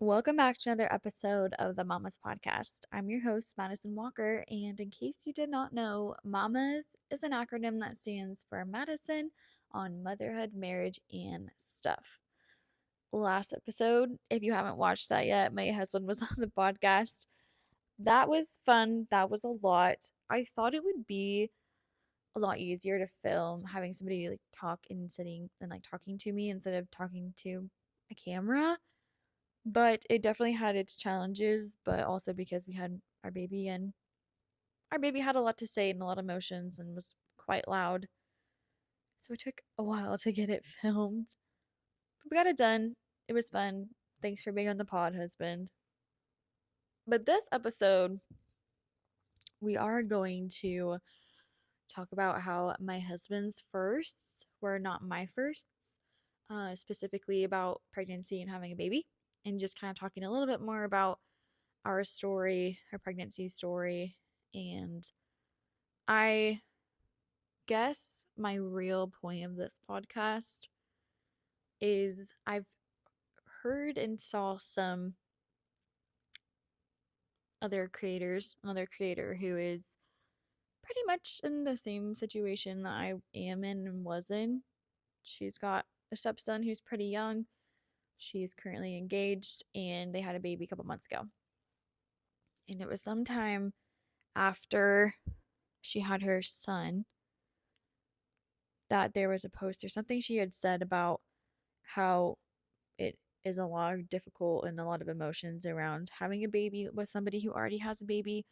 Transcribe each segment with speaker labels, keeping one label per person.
Speaker 1: Welcome back to another episode of the Mamas Podcast. I'm your host, Madison Walker, and in case you did not know, Mamas is an acronym that stands for Madison on Motherhood, Marriage, and Stuff. Last episode, if you haven't watched that yet, my husband was on the podcast. That was fun. That was a lot. I thought it would be a lot easier to film having somebody like talk and sitting and like talking to me instead of talking to a camera, but it definitely had its challenges, but also because we had our baby and our baby had a lot to say and a lot of emotions and was quite loud. So it took a while to get it filmed. But we got it done. It was fun. Thanks for being on the pod, husband. But this episode, we are going to talk about how my husband's firsts were not my firsts, specifically about pregnancy and having a baby, and just kind of talking a little bit more about our story, our pregnancy story. And I guess my real point of this podcast is I've heard and saw some other creators, another creator who is pretty much in the same situation that I am in and was in. She's got a stepson who's pretty young. She's currently engaged and they had a baby a couple months ago. And it was sometime after she had her son that there was a post or something she had said about how it is a lot of difficult and a lot of emotions around having a baby with somebody who already has a baby,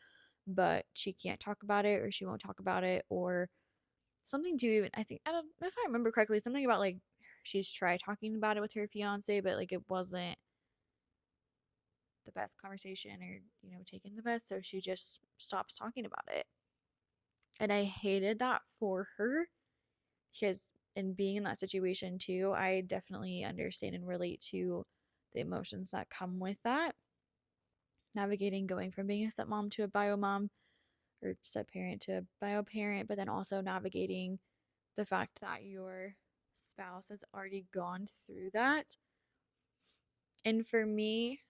Speaker 1: but she can't talk about it or she won't talk about it, or something to even, I don't know if I remember correctly, something about like she's tried talking about it with her fiance, but like it wasn't the best conversation or, taken the best. So she just stops talking about it. And I hated that for her because in being in that situation too, I definitely understand and relate to the emotions that come with that. Navigating going from being a stepmom to a bio mom or step parent to a bio parent, but then also navigating the fact that your spouse has already gone through that. And for me,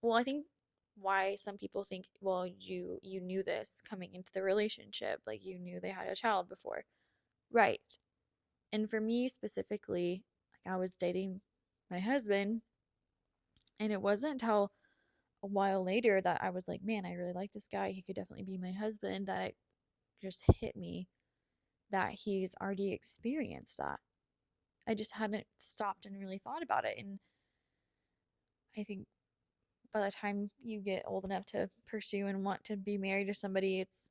Speaker 1: well, I think why some people think, well, you knew this coming into the relationship, like you knew they had a child before. Right. And for me specifically, like I was dating my husband, and it wasn't until a while later that I was like, man, I really like this guy. He could definitely be my husband. That it just hit me that he's already experienced that. I just hadn't stopped and really thought about it. And I think by the time you get old enough to pursue and want to be married to somebody, it's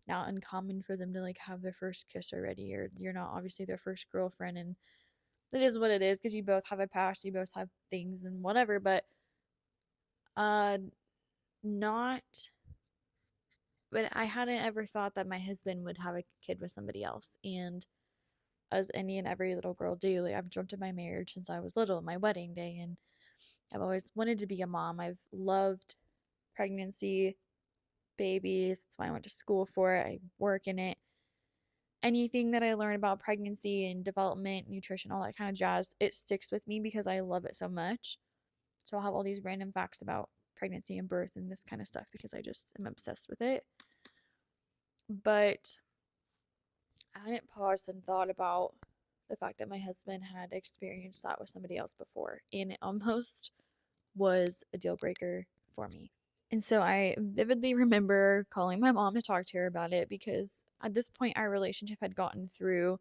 Speaker 1: not uncommon for them to like have their first kiss already, or you're not obviously their first girlfriend. And it is what it is because you both have a past, you both have things and whatever, but uh not but I hadn't ever thought that my husband would have a kid with somebody else. And as any and every little girl do, like I've dreamt of my marriage since I was little, my wedding day, and I've always wanted to be a mom. I've loved pregnancy, babies. That's why I went to school for it. I work in it. Anything that I learn about pregnancy and development, nutrition, all that kind of jazz, it sticks with me because I love it so much. So I'll have all these random facts about pregnancy and birth and this kind of stuff because I just am obsessed with it. But I hadn't paused and thought about the fact that my husband had experienced that with somebody else before, and it almost was a deal breaker for me. And so I vividly remember calling my mom to talk to her about it because at this point our relationship had gotten through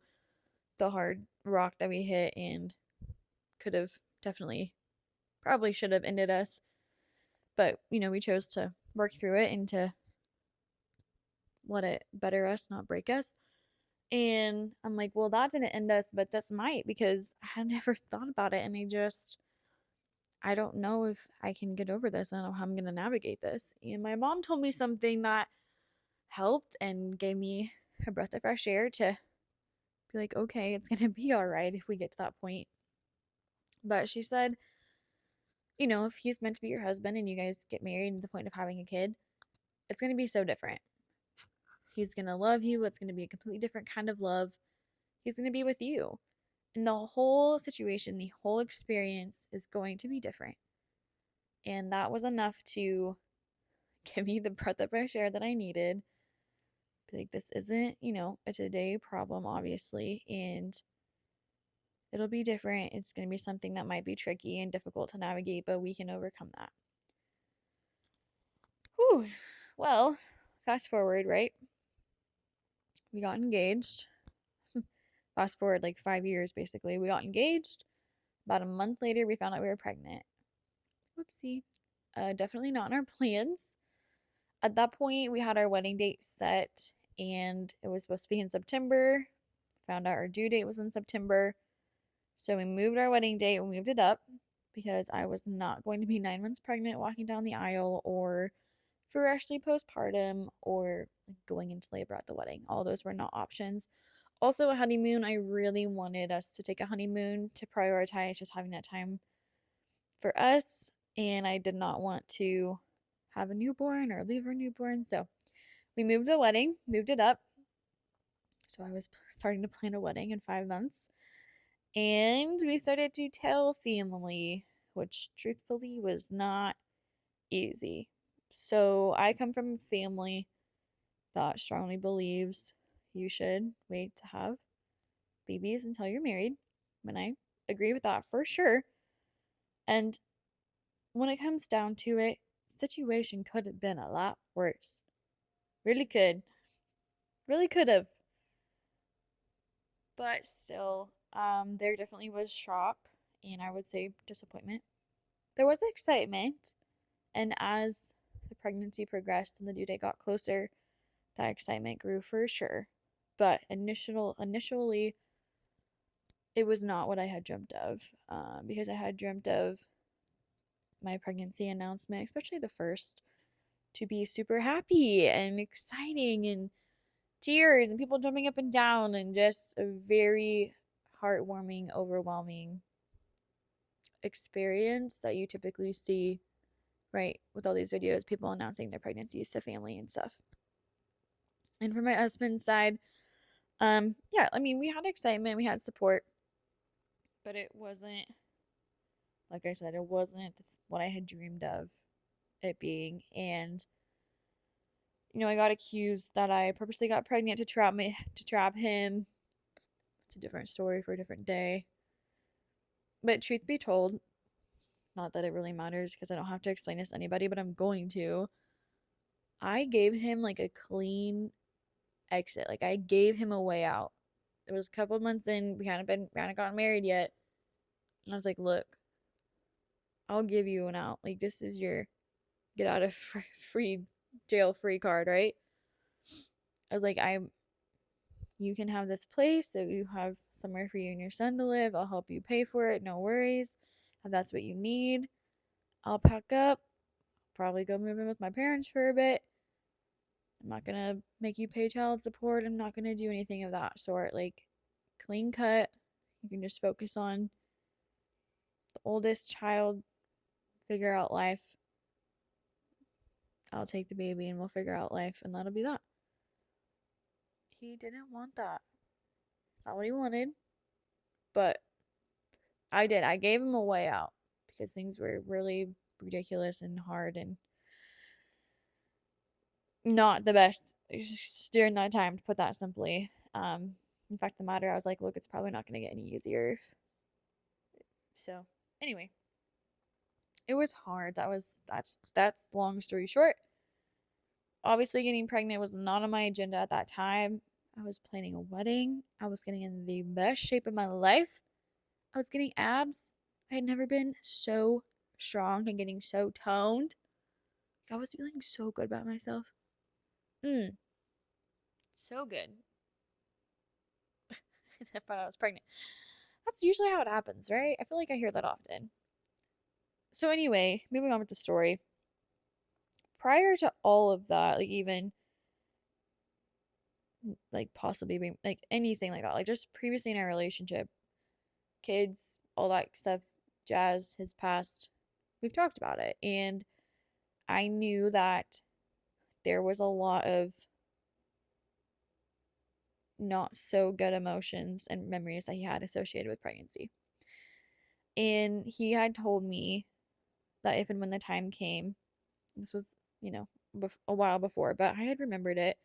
Speaker 1: the hard rock that we hit and could have definitely, probably should have ended us. But, we chose to work through it and to let it better us, not break us. And I'm like, well, that didn't end us, but this might because I had never thought about it. And I don't know if I can get over this. I don't know how I'm going to navigate this. And my mom told me something that helped and gave me a breath of fresh air to be like, okay, it's going to be all right if we get to that point. But she said, if he's meant to be your husband and you guys get married to the point of having a kid, it's going to be so different. He's going to love you. It's going to be a completely different kind of love. He's going to be with you. And the whole situation, the whole experience is going to be different. And that was enough to give me the breath of fresh air that I needed. Like, this isn't, a today problem, obviously, and it'll be different. It's going to be something that might be tricky and difficult to navigate, but we can overcome that. Whew. Well, fast forward, right? We got engaged. Fast forward like 5 years, basically. We got engaged. About a month later, we found out we were pregnant. Whoopsie. Definitely not in our plans. At that point, we had our wedding date set, and it was supposed to be in September. Found out our due date was in September. So we moved our wedding date. We moved it up because I was not going to be 9 months pregnant walking down the aisle, or freshly postpartum, or going into labor at the wedding. All those were not options. Also, a honeymoon. I really wanted us to take a honeymoon to prioritize just having that time for us. And I did not want to have a newborn or leave our newborn. So we moved the wedding, moved it up. So I was starting to plan a wedding in 5 months. And we started to tell family, which truthfully was not easy. So I come from a family that strongly believes you should wait to have babies until you're married. And I agree with that for sure. And when it comes down to it, the situation could have been a lot worse. Really could. Really could have. But still, there definitely was shock and I would say disappointment. There was excitement, and as the pregnancy progressed and the due date got closer, that excitement grew for sure. But initially, it was not what I had dreamt of, because I had dreamt of my pregnancy announcement, especially the first, to be super happy and exciting and tears and people jumping up and down and just a very heartwarming, overwhelming experience that you typically see, right, with all these videos, people announcing their pregnancies to family and stuff. And for my husband's side, yeah, I mean, we had excitement, we had support, but it wasn't, like I said, it wasn't what I had dreamed of it being. And I got accused that I purposely got pregnant to trap him. It's a different story for a different day. But truth be told, not that it really matters because I don't have to explain this to anybody, but I'm going to. I gave him like a clean exit. Like, I gave him a way out. It was a couple months in, we hadn't gotten married yet. And I was like, look, I'll give you an out. Like, this is your get out of free jail free card, right? I was like, you can have this place, so you have somewhere for you and your son to live. I'll help you pay for it, no worries. If that's what you need, I'll pack up, probably go move in with my parents for a bit. I'm not gonna make you pay child support. I'm not gonna do anything of that sort. Like, clean cut. You can just focus on the oldest child, figure out life. I'll take the baby and we'll figure out life, and that'll be that. He didn't want that. It's not what he wanted. But I did. I gave him a way out because things were really ridiculous and hard and not the best during that time, to put that simply. In fact, the matter, I was like, look, it's probably not going to get any easier. So, anyway, it was hard. That's long story short. Obviously, getting pregnant was not on my agenda at that time. I was planning a wedding. I was getting in the best shape of my life. I was getting abs. I had never been so strong and getting so toned. I was feeling so good about myself. So good. I thought I was pregnant. That's usually how it happens, right? I feel like I hear that often. So anyway, moving on with the story. Prior to all of that, like, even like possibly being like anything like that, like just previously in our relationship, kids, all that stuff, jazz has passed. We've talked about it, and I knew that there was a lot of not so good emotions and memories that he had associated with pregnancy. And he had told me that if and when the time came, this was, a while before, but I had remembered it.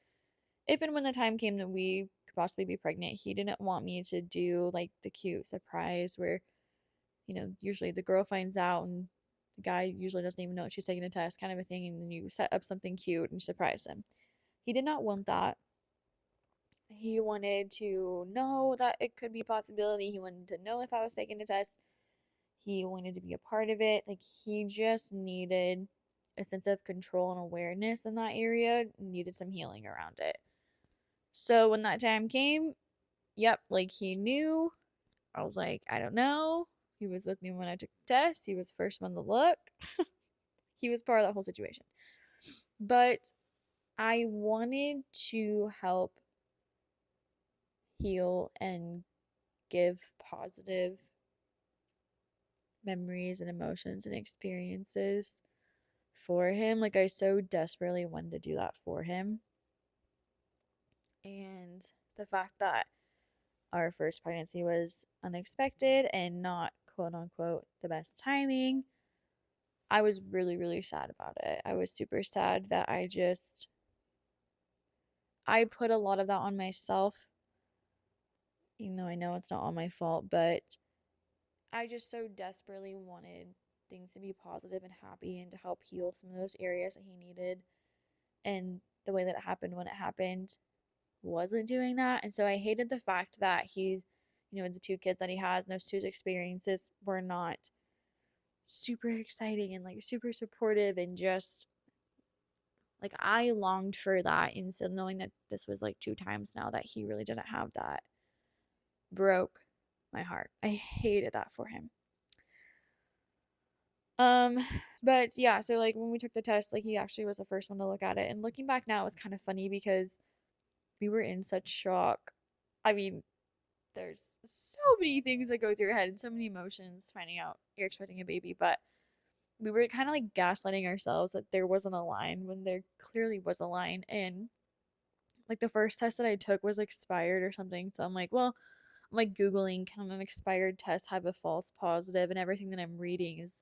Speaker 1: If and when the time came that we could possibly be pregnant, he didn't want me to do like the cute surprise where, usually the girl finds out and the guy usually doesn't even know she's taking a test, kind of a thing, and then you set up something cute and surprise him. He did not want that. He wanted to know that it could be a possibility. He wanted to know if I was taking a test. He wanted to be a part of it. Like, he just needed a sense of control and awareness in that area, needed some healing around it. So when that time came, yep, like he knew. I was like, I don't know. He was with me when I took the test. He was the first one to look. He was part of that whole situation. But I wanted to help heal and give positive memories and emotions and experiences for him. Like, I so desperately wanted to do that for him. And the fact that our first pregnancy was unexpected and not quote unquote the best timing, I was really, really sad about it. I was super sad that I put a lot of that on myself, even though I know it's not all my fault, but I just so desperately wanted things to be positive and happy and to help heal some of those areas that he needed. And the way that it happened when it happened wasn't doing that. And so I hated the fact that he's, the two kids that he had and those two experiences were not super exciting and like super supportive, and just like I longed for that. And so knowing that this was like two times now that he really didn't have that broke my heart. I hated that for him. Um, but yeah, so like when we took the test, like he actually was the first one to look at it. And looking back now, it was kind of funny because we were in such shock. I mean, there's so many things that go through your head and so many emotions finding out you're expecting a baby, but we were kind of like gaslighting ourselves that there wasn't a line when there clearly was a line. And like the first test that I took was expired or something. So I'm like, well, I'm like Googling, can an expired test have a false positive? And everything that I'm reading is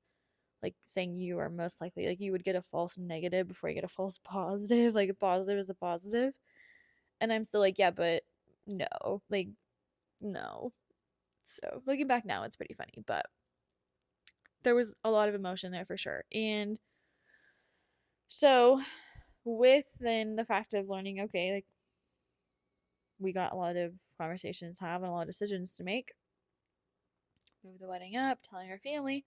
Speaker 1: like saying you are most likely, like you would get a false negative before you get a false positive. Like a positive is a positive. And I'm still like, yeah, but no, like, no. So looking back now, it's pretty funny, but there was a lot of emotion there for sure. And so with then the fact of learning, okay, like we got a lot of conversations to have and a lot of decisions to make. Move the wedding up, telling our family,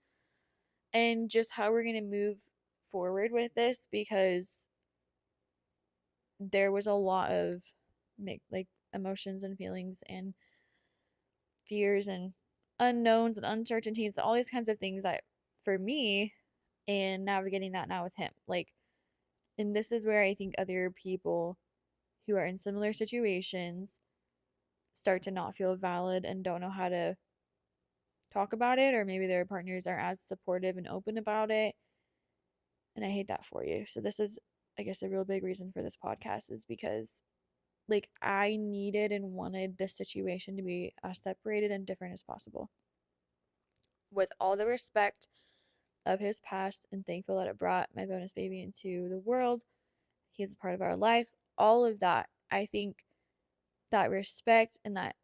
Speaker 1: and just how we're going to move forward with this, because there was a lot of like emotions and feelings and fears and unknowns and uncertainties, all these kinds of things that for me, and navigating that now with him. Like, and this is where I think other people who are in similar situations start to not feel valid and don't know how to talk about it, or maybe their partners aren't as supportive and open about it. And I hate that for you. So this is, I guess, a real big reason for this podcast, is because like I needed and wanted this situation to be as separated and different as possible. With all the respect of his past and thankful that it brought my bonus baby into the world. He's a part of our life. All of that. I think that respect and that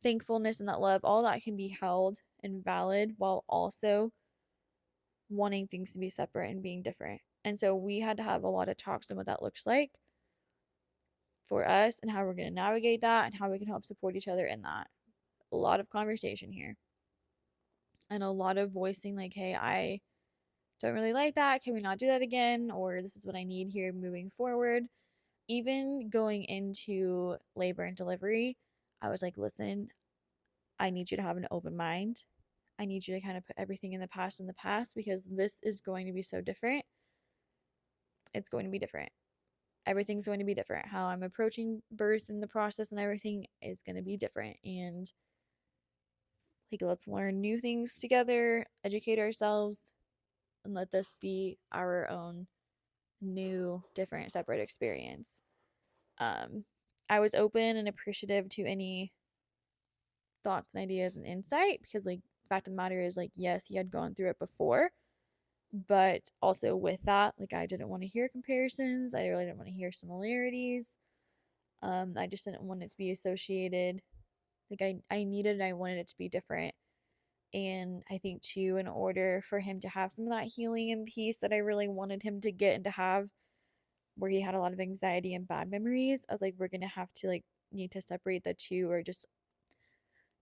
Speaker 1: thankfulness and that love, all that can be held and valid while also wanting things to be separate and being different. And so we had to have a lot of talks on what that looks like for us and how we're going to navigate that and how we can help support each other in that. A lot of conversation here and a lot of voicing, like, hey, I don't really like that. Can we not do that again? Or this is what I need here moving forward. Even going into labor and delivery, I was like, listen, I need you to have an open mind. I need you to kind of put everything in the past, because this is going to be so different. It's going to be different. Everything's going to be different. How I'm approaching birth and the process and everything is going to be different. And like, let's learn new things together, educate ourselves, and let this be our own new, different, separate experience. Um, I was open and appreciative to any thoughts and ideas and insight, because like the fact of the matter is, like, yes, he had gone through it before, But also with that, like I didn't want to hear comparisons. I really didn't want to hear similarities. I just didn't want it to be associated. Like I needed, I wanted it to be different. And I think too, in order for him to have some of that healing and peace that I really wanted him to get and to have, where he had a lot of anxiety and bad memories, I was like, we're gonna have to like need to separate the two, or just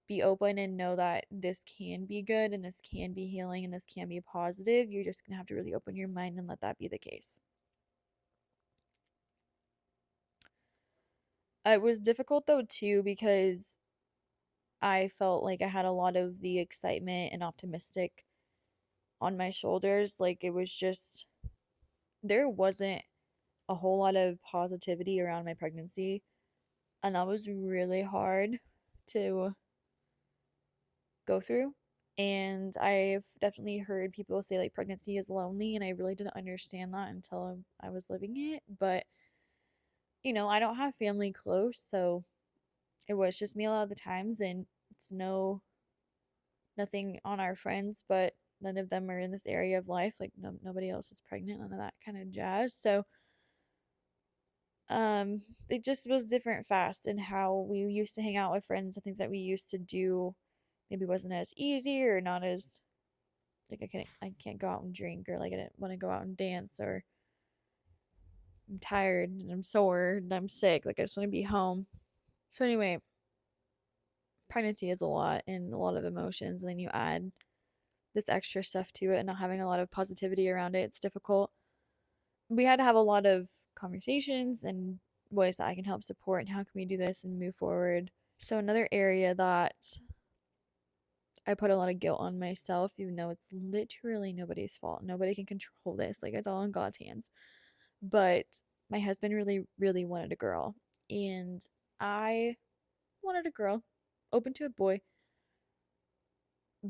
Speaker 1: be open and know that this can be good and this can be healing and this can be positive. You're just gonna have to really open your mind and let that be the case. It was difficult though too, because I felt like I had a lot of the excitement and optimistic on my shoulders. Like it was just, there wasn't a whole lot of positivity around my pregnancy. And that was really hard to go through. And I've definitely heard people say like pregnancy is lonely, and I really didn't understand that until I was living it. But, I don't have family close, so it was just me a lot of the times, and it's nothing on our friends, but none of them are in this area of life. Like nobody else is pregnant, none of that kind of jazz. So it just was different fast, and how we used to hang out with friends and things that we used to do maybe wasn't as easy, or not as like I can't go out and drink, or like I didn't want to go out and dance, or I'm tired and I'm sore and I'm sick, like I just want to be home. So anyway, pregnancy is a lot and a lot of emotions, and then you add this extra stuff to it and not having a lot of positivity around it. It's difficult. We had to have a lot of conversations and ways that I can help support, and how can we do this and move forward. So another area that I put a lot of guilt on myself, even though it's literally nobody's fault. Nobody can control this. Like it's all in God's hands. But my husband really, really wanted a girl. And I wanted a girl, open to a boy.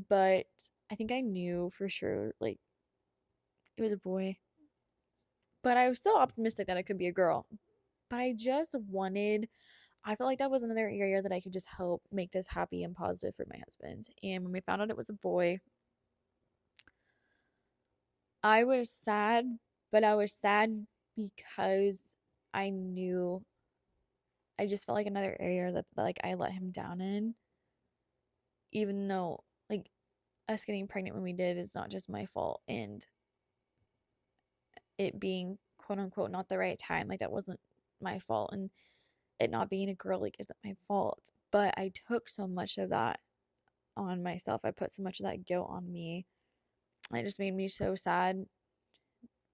Speaker 1: But I think I knew for sure, like, it was a boy. But I was still optimistic that it could be a girl. But I felt like that was another area that I could just help make this happy and positive for my husband. And when we found out it was a boy, I was sad, but I was sad because I knew, I just felt like another area that like I let him down in, even though like us getting pregnant when we did is not just my fault, and it being quote unquote not the right time, like that wasn't my fault, and it not being a girl like isn't my fault. But I took so much of that on myself. I put so much of that guilt on me. And it just made me so sad,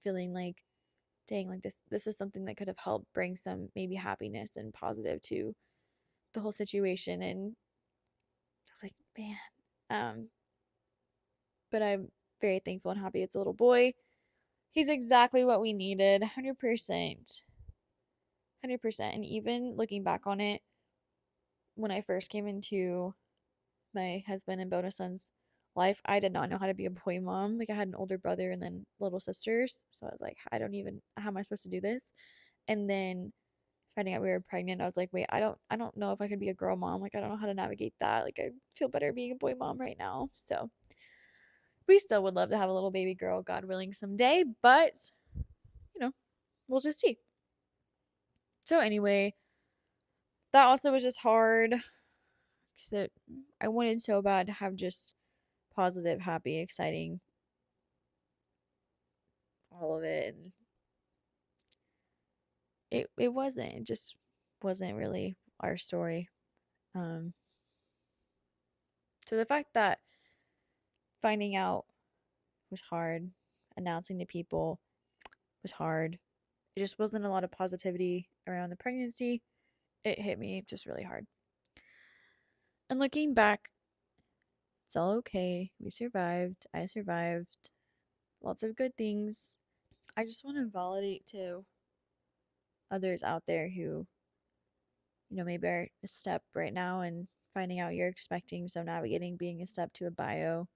Speaker 1: feeling like, dang, like this is something that could have helped bring some maybe happiness and positive to the whole situation. And I was like, man. Um, but I'm very thankful and happy it's a little boy. He's exactly what we needed, 100%. 100%. And even looking back on it, when I first came into my husband and bonus son's life, I did not know how to be a boy mom. Like I had an older brother and then little sisters. So I was like, how am I supposed to do this? And then finding out we were pregnant, I was like, wait, I don't know if I could be a girl mom. Like I don't know how to navigate that. Like I feel better being a boy mom right now. So we still would love to have a little baby girl, God willing, someday, but you know, we'll just see. So anyway, that also was just hard because I wanted so bad to have just positive, happy, exciting, all of it, and it wasn't. It just wasn't really our story. Um, so the fact that finding out was hard, announcing to people was hard. It just wasn't a lot of positivity around the pregnancy. It hit me just really hard. And looking back, it's all okay. We survived. I survived. Lots of good things. I just want to validate to others out there who, maybe are a step right now and finding out you're expecting, so navigating being a step to a bio.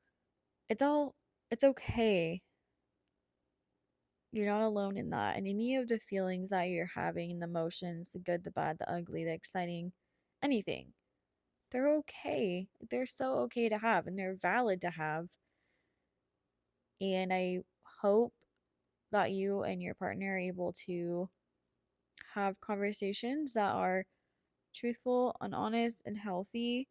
Speaker 1: It's okay. You're not alone in that. And any of the feelings that you're having, the emotions, the good, the bad, the ugly, the exciting, anything, they're okay. They're so okay to have, and they're valid to have. And I hope that you and your partner are able to have conversations that are truthful and honest and healthy,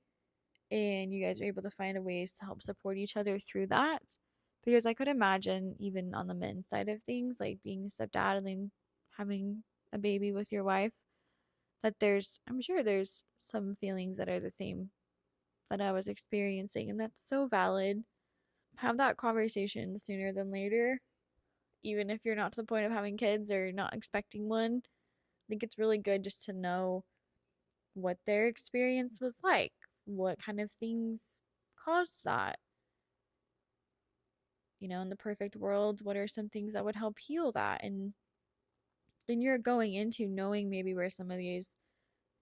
Speaker 1: and you guys are able to find ways to help support each other through that. Because I could imagine, even on the men's side of things, like being a stepdad and then having a baby with your wife, that I'm sure there's some feelings that are the same that I was experiencing, and that's so valid. Have that conversation sooner than later, even if you're not to the point of having kids or not expecting one. I think it's really good just to know what their experience was like, what kind of things caused that. In the perfect world, what are some things that would help heal that? And then you're going into knowing maybe where some of these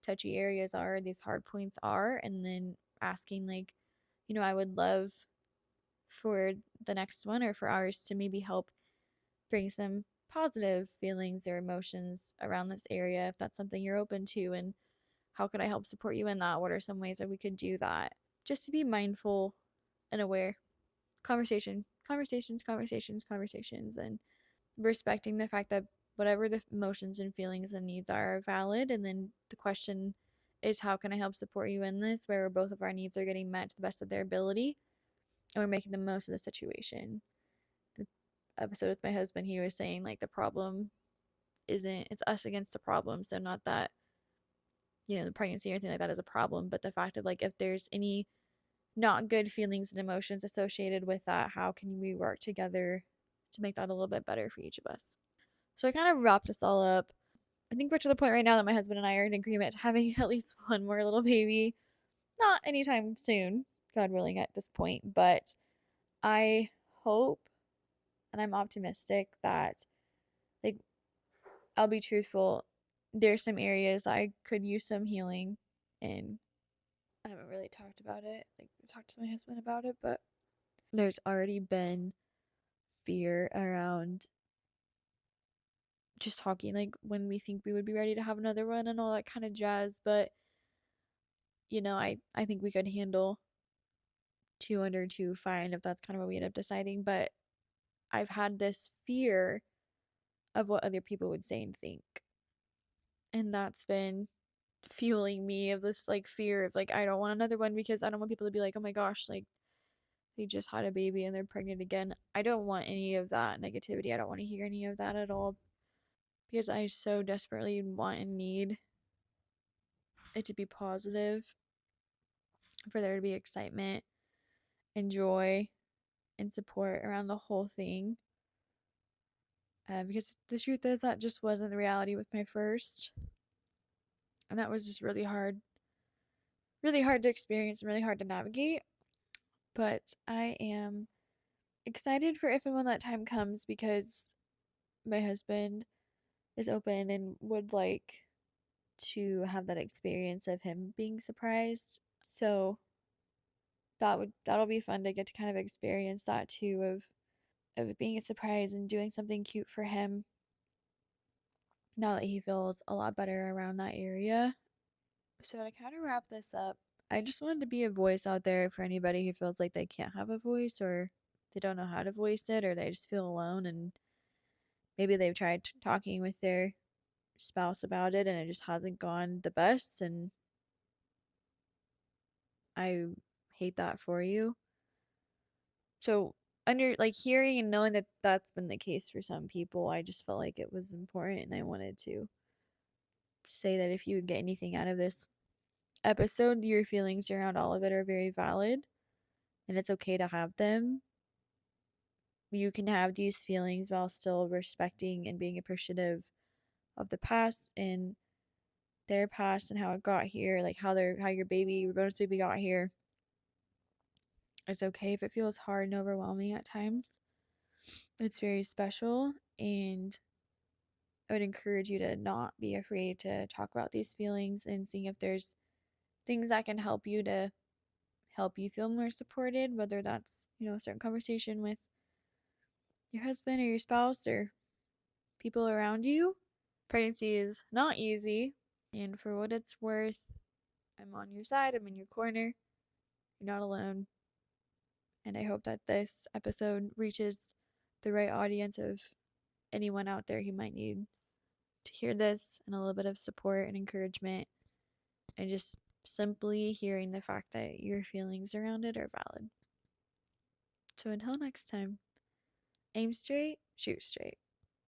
Speaker 1: touchy areas are, these hard points are, and then asking, like, I would love for the next one or for ours to maybe help bring some positive feelings or emotions around this area if that's something you're open to. And how could I help support you in that? What are some ways that we could do that? Just to be mindful and aware. Conversations, and respecting the fact that whatever the emotions and feelings and needs are valid. And then the question is, how can I help support you in this, where both of our needs are getting met to the best of their ability and we're making the most of the situation. The episode with my husband, he was saying, like, the problem isn't, it's us against the problem. So, not that, the pregnancy or anything like that is a problem, but the fact of, like, if there's any not good feelings and emotions associated with that, how can we work together to make that a little bit better for each of us? So, I kind of wrapped this all up. I think we're to the point right now that my husband and I are in agreement to having at least one more little baby. Not anytime soon, God willing, at this point, but I hope and I'm optimistic that, like, I'll be truthful. There's some areas I could use some healing in. I haven't really talked about it, like, talked to my husband about it, but there's already been fear around just talking, like, when we think we would be ready to have another one and all that kind of jazz. But, I think we could handle two under two fine if that's kind of what we end up deciding. But I've had this fear of what other people would say and think. And that's been fueling me, of this, like, fear of, like, I don't want another one because I don't want people to be like, oh my gosh, like, they just had a baby and they're pregnant again. I don't want any of that negativity. I don't want to hear any of that at all, because I so desperately want and need it to be positive, for there to be excitement and joy and support around the whole thing. Because the truth is, that just wasn't the reality with my first. And that was just really hard to experience and really hard to navigate. But I am excited for if and when that time comes, because my husband is open and would like to have that experience of him being surprised. So that'll be fun to get to kind of experience that too, of it being a surprise and doing something cute for him now that he feels a lot better around that area. So to kind of wrap this up, I just wanted to be a voice out there for anybody who feels like they can't have a voice, or they don't know how to voice it, or they just feel alone, and maybe they've tried talking with their spouse about it and it just hasn't gone the best. And I hate that for you. So, under, like, hearing and knowing that that's been the case for some people, I just felt like it was important, and I wanted to say that if you would get anything out of this episode, your feelings around all of it are very valid, and it's okay to have them. You can have these feelings while still respecting and being appreciative of the past and their past and how it got here, like how your baby, your bonus baby, got here. It's okay if it feels hard and overwhelming at times. It's very special, and I would encourage you to not be afraid to talk about these feelings and seeing if there's things that can help you to help you feel more supported, whether that's, a certain conversation with your husband or your spouse or people around you. Pregnancy is not easy, and for what it's worth, I'm on your side, I'm in your corner. You're not alone. And I hope that this episode reaches the right audience of anyone out there who might need to hear this, and a little bit of support and encouragement, and just simply hearing the fact that your feelings around it are valid. So until next time, aim straight, shoot straight.